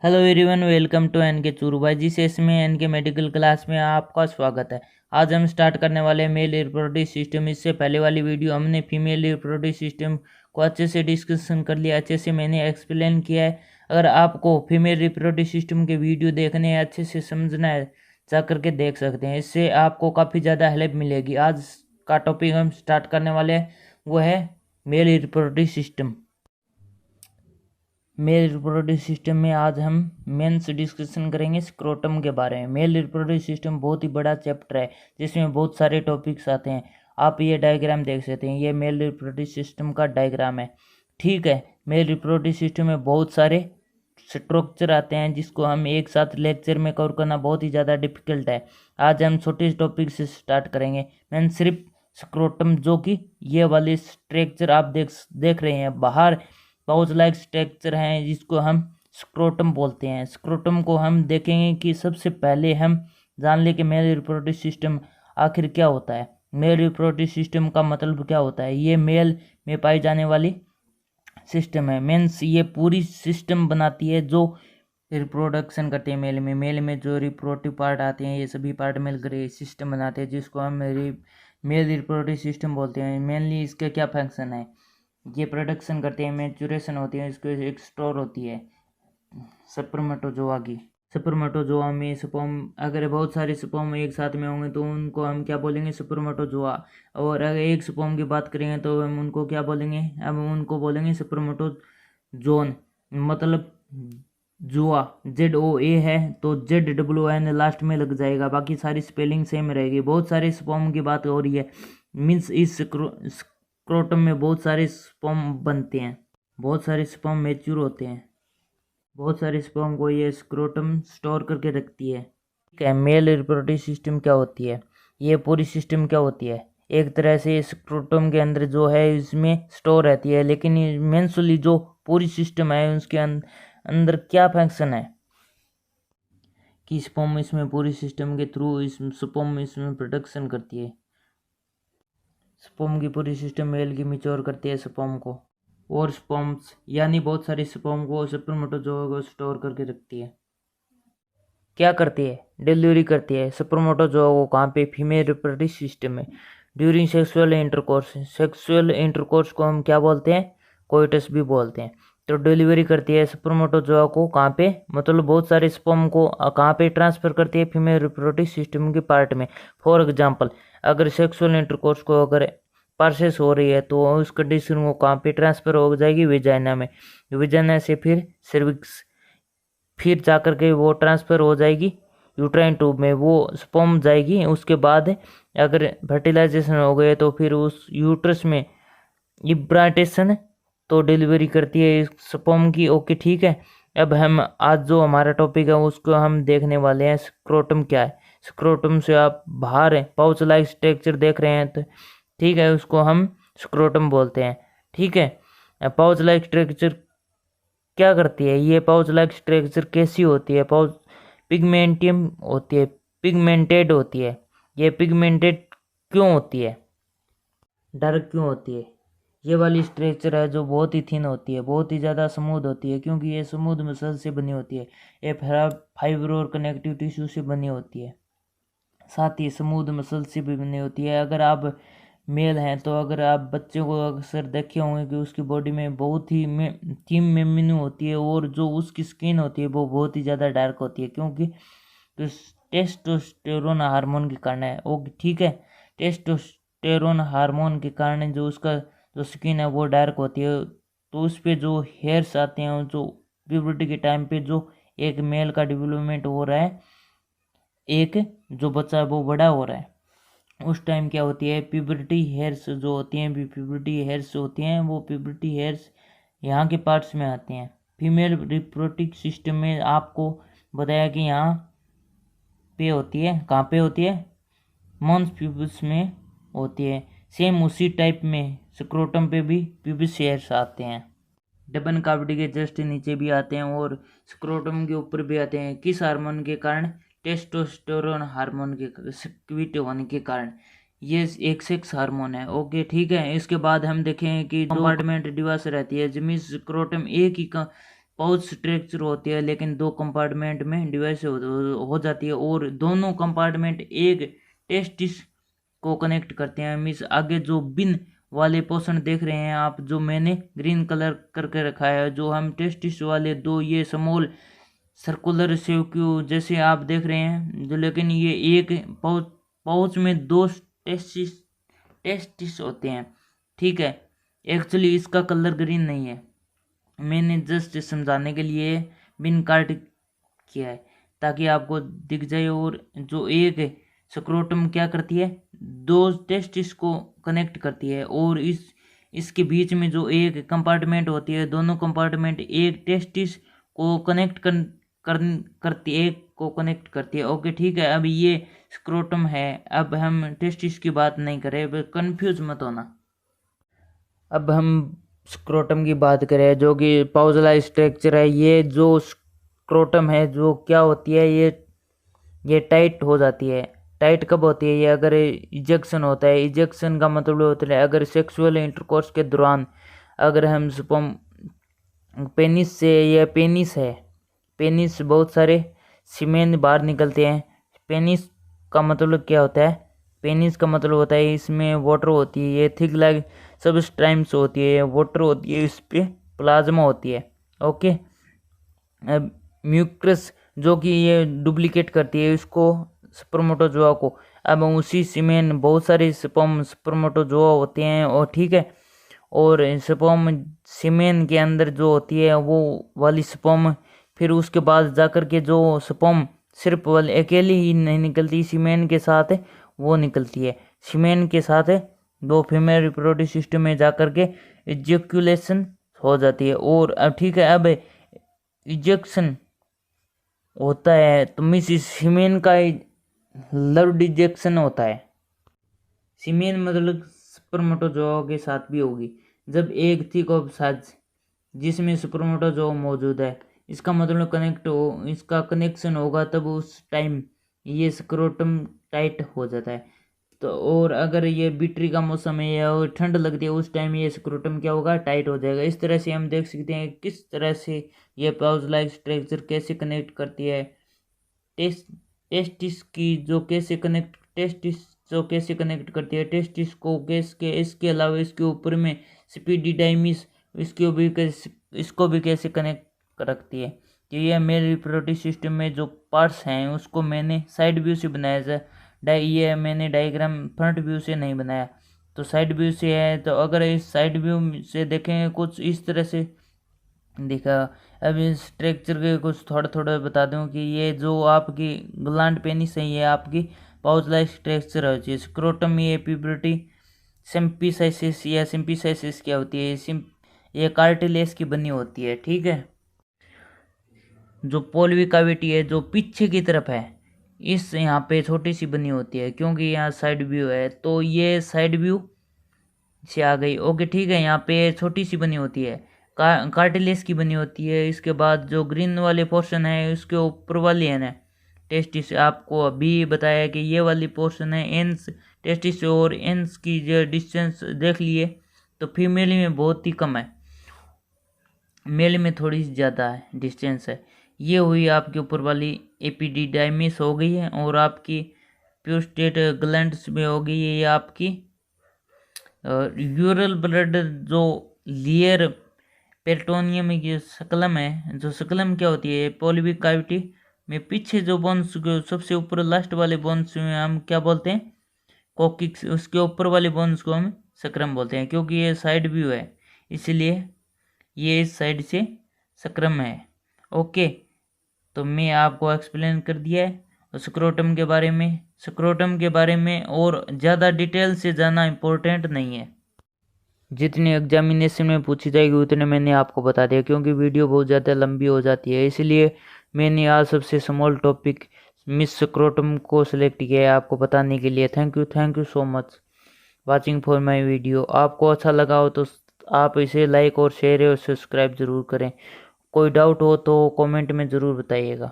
Hello everyone, welcome to N K चूरूबाई जी से इसमें एन के मेडिकल क्लास में आपका स्वागत है। आज हम स्टार्ट करने वाले हैं मेल रिप्रोडक्टिव सिस्टम। इससे पहले वाली वीडियो हमने फीमेल रिप्रोडक्टिव सिस्टम को अच्छे से डिस्कशन कर लिया, अच्छे से मैंने एक्सप्लेन किया है। अगर आपको फीमेल रिप्रोडक्टिव सिस्टम के वीडियो देखने हैं, अच्छे से समझना है, जा करके देख सकते हैं। इससे आपको काफ़ी ज़्यादा हेल्प मिलेगी। आज का टॉपिक हम स्टार्ट करने वाले हैं, वो है male reproductive system. Male reproductive system में आज हम मेंस डिस्कशन करेंगे स्क्रोटम के बारे में। मेल रिप्रोडक्टिव सिस्टम बहुत ही बड़ा चैप्टर है जिसमें बहुत सारे टॉपिक्स आते हैं। आप ये डायग्राम देख सकते हैं, ये मेल रिप्रोडक्टिव सिस्टम का डायग्राम है। ठीक है, मेल रिप्रोडक्टिव सिस्टम में बहुत सारे स्ट्रक्चर आते हैं जिसको हम एक साथ लेक्चर में कवर करना बहुत ही ज़्यादा डिफिकल्ट है। आज हम छोटे टॉपिक से स्टार्ट करेंगे। मैं सिर्फ स्क्रोटम, जो कि ये वाले स्ट्रक्चर आप देख रहे हैं बाहर, पाउच लाइक स्ट्रक्चर हैं जिसको हम स्क्रोटम बोलते हैं। स्क्रोटम को हम देखेंगे कि सबसे पहले हम जान लें कि मेल रिप्रोडक्टिव सिस्टम आखिर क्या होता है। मेल रिप्रोडक्टिव सिस्टम का मतलब क्या होता है? ये मेल में पाई जाने वाली सिस्टम है। मीन्स ये पूरी सिस्टम बनाती है जो रिप्रोडक्शन करते हैं मेल में जो रिप्रोडक्टिव पार्ट आते हैं, ये सभी पार्ट मिलकर ये सिस्टम बनाते हैं जिसको हम मेल रिप्रोडक्टिव सिस्टम बोलते हैं। मेनली इसका क्या फंक्शन है? ये प्रोडक्शन करते हैं, मैच्योरेशन होती है, इसको एक स्टोर होती है स्पर्मेटोजोआ की। स्पर्मेटोजोआ में स्पर्म, अगर बहुत सारे स्पर्म एक साथ में होंगे तो उनको हम क्या बोलेंगे? स्पर्मेटोजोआ। और अगर एक स्पर्म की बात करेंगे तो हम उनको क्या बोलेंगे? हम उनको बोलेंगे स्पर्मेटोजोन। मतलब जुआ ZOA है तो ZOON लास्ट में लग जाएगा, बाकी सारी स्पेलिंग सेम रहेगी। बहुत सारे स्पर्म की बात हो रही है, मीन्स इस स्क्रोटम में बहुत सारे स्पर्म बनते हैं, बहुत सारे स्पर्म मैच्योर होते हैं, बहुत सारे स्पर्म को ये स्क्रोटम स्टोर करके रखती है। ठीक है, मेल रिप्रोडक्टिव सिस्टम क्या होती है? ये पूरी सिस्टम क्या होती है? एक तरह से स्क्रोटम के अंदर जो है इसमें स्टोर रहती है, लेकिन मेंसुअली जो पूरी सिस्टम है उसके अंदर क्या फंक्शन है कि स्पर्म इसमें पूरी सिस्टम के थ्रू इस स्पर्म इसमें प्रोडक्शन करती है। स्पर्म की पूरी सिस्टम मेल की मिच्योर करती है स्पर्म को, और स्पर्म्स यानी बहुत सारे स्पर्म को स्पर्मेटोजोआ को स्टोर करके रखती है। क्या करती है? डिलीवरी करती है स्पर्मेटोजोआ को। कहाँ पे? फीमेल रिप्रोडक्टिव सिस्टम में during sexual intercourse. Sexual intercourse को हम क्या बोलते हैं? कोइटस भी बोलते हैं। तो डिलीवरी करती है स्पर्मेटोजोआ को कहाँ पे? मतलब बहुत सारे स्पर्म को कहाँ पे ट्रांसफर करती है? फीमेल रिप्रोडक्टिव सिस्टम के पार्ट में। फॉर एग्जाम्पल, अगर सेक्सुअल इंटरकोर्स को अगर प्रोसेस हो रही है तो उस कंडीशन वो कहाँ पे ट्रांसफर हो जाएगी? विजाइना में। विजाइना से फिर सर्विक्स, फिर जाकर के वो ट्रांसफ़र हो जाएगी यूट्राइन ट्यूब में, वो स्पर्म जाएगी। उसके बाद अगर फर्टिलाइजेशन हो गए तो फिर उस यूट्रस में इम्प्लांटेशन, तो डिलीवरी करती है स्पर्म की। ओके, ठीक है। अब हम आज जो हमारा टॉपिक है उसको हम देखने वाले हैं, स्क्रोटम क्या है। स्क्रोटम से आप बाहर है पाउच लाइक स्ट्रक्चर देख रहे हैं, तो ठीक है, उसको हम स्क्रोटम बोलते हैं। ठीक है, पाउच लाइक स्ट्रक्चर क्या करती है? ये पाउच लाइक स्ट्रक्चर कैसी होती है? पाउच पिगमेंटियम होती है, पिगमेंटेड होती है। ये पिगमेंटेड क्यों होती है? डार्क क्यों होती है? ये वाली स्ट्रक्चर है जो बहुत ही थिन होती है, बहुत ही ज़्यादा स्मूथ होती है, क्योंकि ये स्मूथ मसल से बनी होती है। ये फाइबर और कनेक्टिव टिश्यू से बनी होती है, साथ ही स्मूथ मसल से भी बनी होती है। अगर आप मेल हैं तो अगर आप बच्चों को अक्सर देखे होंगे कि उसकी बॉडी में बहुत ही थिन मेम्ब्रेन होती है, और जो उसकी स्किन होती है वो बहुत ही ज़्यादा डार्क होती है, क्योंकि तो टेस्टोस्टेरोन हार्मोन के कारण है। ओके, ठीक है। टेस्टोस्टेरोन हार्मोन के कारण जो उसका जो स्किन है वो डार्क होती है। तो उस पर जो हेयर्स आते हैं, जो प्यूबर्टी के टाइम पे जो एक मेल का डेवलपमेंट हो रहा है, एक जो बच्चा है वो बड़ा हो रहा है, उस टाइम क्या होती है? प्यूबर्टी हेयर्स जो होती हैं, प्यूबर्टी हेयर्स होती हैं, वो प्यूबर्टी हेयर्स यहाँ के पार्ट्स में आते हैं। फीमेल रिप्रोडक्टिव सिस्टम में आपको बताया कि यहाँ पे होती है। कहाँ पे होती है? मॉन्स प्यूबिस में होती है। सेम उसी टाइप में स्क्रोटम पे भी प्यूबिस हेयर्स आते हैं। डबन काविटी के जस्ट नीचे भी आते हैं और स्क्रोटम के ऊपर भी आते हैं। किस हार्मोन के कारण? टेस्टोस्टेरोन हार्मोन के सिक्विट होने के कारण। ये एक सेक्स हार्मोन है। ओके, ठीक है। इसके बाद हम देखें कि कंपार्टमेंट डिवाइस रहती है जिसमें स्क्रोटम एक ही पाउच स्ट्रक्चर होती है, लेकिन 2 कंपार्टमेंट में डिवाइस हो जाती है और दोनों कंपार्टमेंट एक टेस्टिस को कनेक्ट करते हैं। मीन्स आगे जो बिन वाले पोर्शन देख रहे हैं आप, जो मैंने ग्रीन कलर करके रखा है, जो हम टेस्टिस वाले 2 ये स्मॉल सर्कुलर सेव क्यू जैसे आप देख रहे हैं, जो लेकिन ये एक पाउच में 2 टेस्टिस होते हैं। ठीक है, एक्चुअली इसका कलर ग्रीन नहीं है, मैंने जस्ट समझाने के लिए बिन कार्ड किया है ताकि आपको दिख जाए। और जो एक स्क्रोटम क्या करती है, 2 टेस्टिस को कनेक्ट करती है और इसके बीच में जो एक कंपार्टमेंट होती है, दोनों कंपार्टमेंट एक टेस्टिस को कनेक्ट करती है, एक को कनेक्ट करती है। ओके ठीक है, अब ये स्क्रोटम है, अब हम टेस्टिस की बात नहीं करें, अब कंफ्यूज मत होना। अब हम स्क्रोटम की बात करें, जो कि पाउजला स्ट्रक्चर है। ये जो स्क्रोटम है, जो क्या होती है, ये टाइट हो जाती है। टाइट कब होती है? ये अगर इजेक्शन होता है। इजेक्शन का मतलब होता है अगर सेक्सुअल इंटरकोर्स के दौरान अगर हम स्पर्म पेनिस से, या पेनिस है, पेनिस बहुत सारे सीमेन बाहर निकलते हैं। पेनिस का मतलब क्या होता है? पेनिस का मतलब होता है इसमें वाटर होती है, ये थिक लाइक सबस्टांस होती है, वाटर होती है, इस पे प्लाज्मा होती है। ओके, म्यूक्रस जो कि ये डुप्लीकेट करती है इसको, स्पर्मेटोजोआ को। अब उसी सीमेन बहुत सारे स्पर्मेटोजोआ होते हैं, और ठीक है, और स्पर्म सीमेन के अंदर जो होती है वो वाली स्पर्म, फिर उसके बाद जाकर के जो स्पर्म सिर्फ वाली अकेली ही नहीं निकलती, सीमेन के साथ वो निकलती है। सीमेन के साथ दो फीमेल रिप्रोडक्टिव सिस्टम में जाकर के इजेक्यूलेशन हो जाती है। और अब ठीक है, अब इजेक्शन होता है तो मिस सीमेन का लव इजेक्शन होता है। सीमेन मतलब स्पर्मेटोजोआ के साथ भी होगी। जब एक थिक ऑफ साइज जिसमें स्पर्मेटोजोआ मौजूद है, इसका मतलब इसका कनेक्शन होगा, तब उस टाइम ये स्क्रोटम टाइट हो जाता है। तो और अगर ये बिट्री का मौसम है या ठंड लगती है, उस टाइम ये स्क्रोटम क्या होगा, टाइट हो जाएगा। इस तरह से हम देख सकते हैं किस तरह से ये पाउच लाइक स्ट्रक्चर कैसे कनेक्ट करती है टेस्टिस कैसे कनेक्ट करती है टेस्टिस को इसके अलावा इसके ऊपर में स्पीडिडाइमिस इसको भी कैसे कनेक्ट रखती है। कि ये मेल रिप्रोडक्टिव सिस्टम में जो पार्ट्स हैं उसको मैंने साइड व्यू से बनाया है। ये मैंने डायग्राम फ्रंट व्यू से नहीं बनाया, तो साइड व्यू से है। तो अगर इस साइड व्यू से देखेंगे कुछ इस तरह से दिखा। अब इस स्ट्रक्चर के कुछ थोड़ा बता दूं कि ये जो आपकी ग्लैंड पेनिस है, ये आपकी पाउच लाइक स्ट्रक्चर है। स्क्रोटम ये प्यूबर्टी सिम्पिसाइसिस या सिम्पिसाइसिस क्या होती है, ये कार्टिलेज की बनी होती है। ठीक है, जो पोल्विक कैविटी है जो पीछे की तरफ है, इस यहाँ पे छोटी सी बनी होती है, क्योंकि यहाँ साइड व्यू है तो ये साइड व्यू से आ गई। ओके ठीक है, यहाँ पे छोटी सी बनी होती है, कार्टिलेज की बनी होती है। इसके बाद जो ग्रीन वाले पोर्शन है उसके ऊपर वाली है ना टेस्टिस, आपको अभी बताया कि ये वाली पोर्शन है एंस टेस्टिस, और एंस की जो डिस्टेंस देख लिए तो फीमेल में बहुत ही कम है, मेल में थोड़ी ज़्यादा है डिस्टेंस है। ये हुई आपके ऊपर वाली एपिडिडाइमिस हो गई है, और आपकी प्यूस्टेट ग्लैंड्स में हो गई है ये आपकी यूरल ब्लड जो लियर पेरिटोनियम की सकलम है। जो सकलम क्या होती है, पोल्विक कैविटी में पीछे जो बोन्स सबसे ऊपर लास्ट वाले बोन्स में हम क्या बोलते हैं, कोकिक्स, उसके ऊपर वाले बोन्स को हम सक्राम बोलते हैं। क्योंकि ये साइड व्यू है इसलिए ये इस साइड से सक्राम है। ओके, तो मैं आपको एक्सप्लेन कर दिया है स्क्रोटम के बारे में। स्क्रोटम के बारे में और ज़्यादा डिटेल से जानना इम्पोर्टेंट नहीं है, जितनी एग्जामिनेशन में पूछी जाएगी उतने मैंने आपको बता दिया, क्योंकि वीडियो बहुत ज़्यादा लंबी हो जाती है, इसलिए मैंने आज सबसे स्मॉल टॉपिक मिस स्क्रोटम को सिलेक्ट किया है आपको बताने के लिए। Thank you so much watching for my video. आपको अच्छा लगा हो तो आप इसे लाइक और शेयर और सब्सक्राइब ज़रूर करें। कोई डाउट हो तो कमेंट में ज़रूर बताइएगा।